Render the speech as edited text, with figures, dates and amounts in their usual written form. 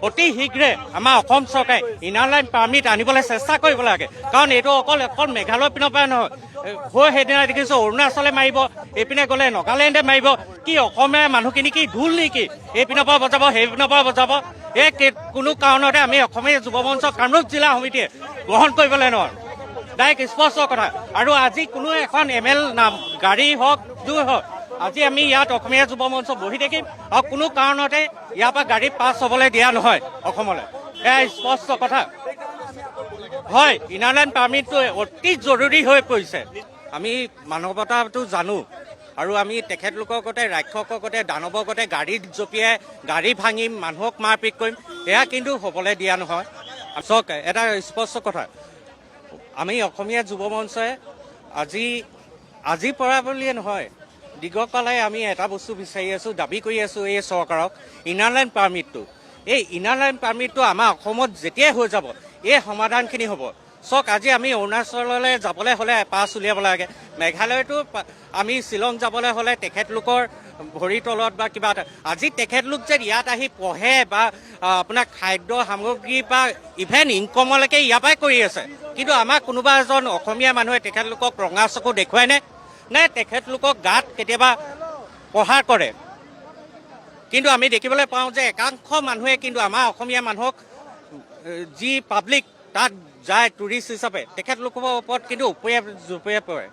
অতি শীঘ্ৰে আমাৰ অসম চৰকাৰে ইনাৰ লাইন পাৰ্মিট আনিবলৈ চেষ্টা কৰিব লাগে কাৰণ এইটো অকল মেঘালয়ৰ পিনৰ পৰাই নহয় হৈ সেইদিনা দেখিছোঁ অৰুণাচলে মাৰিব এইপিনে গ'লে নাগালেণ্ডে মাৰিব কি অসমীয়া মানুহখিনি কি ঢোল নেকি এইপিনৰ পৰা বজাব সেইপিনৰ পৰা বজাব এই কোনো কাৰণতে আমি অসমীয়া যুৱ মঞ্চ কামৰূপ জিলা সমিতিয়ে গ্ৰহণ কৰিবলৈ নোৱাৰোঁ ডাইৰেক্ট স্পষ্ট কথা আৰু আজি কোনো এখন ML নাম গাড়ী হওক দূৰ হওক আজি আমি ইয়াত অসমীয়া যুৱ মঞ্চ বহি থাকিম আৰু কোনো কাৰণতে ইয়াৰ পৰা গাড়ী পাছ হ'বলৈ দিয়া নহয় অসমলৈ এয়া স্পষ্ট কথা হয় ইনাৰ লাইন পাৰ্মিটটো অতি জৰুৰী হৈ পৰিছে আমি মানৱতাটো জানো আৰু আমি তেখেতলোকৰ গতে ৰাক্ষসৰ গতে দানৱৰ গতে গাড়ীত জঁপিয়াই গাড়ী ভাঙিম মানুহক মাৰপিট কৰিম এয়া কিন্তু হ'বলৈ দিয়া নহয় চাওক এটা স্পষ্ট কথা আমি অসমীয়া যুৱ মঞ্চই আজিৰ পৰা বুলিয়ে নহয় দীৰ্ঘকালে আমি এটা বস্তু বিচাৰি আছোঁ দাবী কৰি আছোঁ এই চৰকাৰক ইনাৰ লাইন পাৰ্মিটটো এই ইনাৰ লাইন পাৰ্মিটটো আমাৰ অসমত যেতিয়াই হৈ যাব এই সমাধানখিনি হ'ব চাওক আজি আমি অৰুণাচললৈ যাবলৈ হ'লে পাছ উলিয়াব লাগে মেঘালয়তো আমি শ্বিলং যাবলৈ হ'লে তেখেতলোকৰ ভৰিৰ তলত বা কিবা এটা আজি তেখেতলোক যে ইয়াত আহি পঢ়ে বা আপোনাৰ খাদ্য সামগ্ৰী বা ইভেন ইনকমলৈকে ইয়াৰ পৰাই কৰি আছে কিন্তু আমাৰ কোনোবা এজন অসমীয়া মানুহে তেখেতলোকক ৰঙা চকু দেখুৱাই নে তেখেতলোকক গাত কেতিয়াবা প্ৰহাৰ কৰে কিন্তু আমি দেখিবলৈ পাওঁ যে একাংশ মানুহে কিন্তু আমাৰ অসমীয়া মানুহক যি পাব্লিক তাত যায় টুৰিষ্ট হিচাপে তেখেতলোকৰ ওপৰত কিন্তু জুপিয়াই পৰে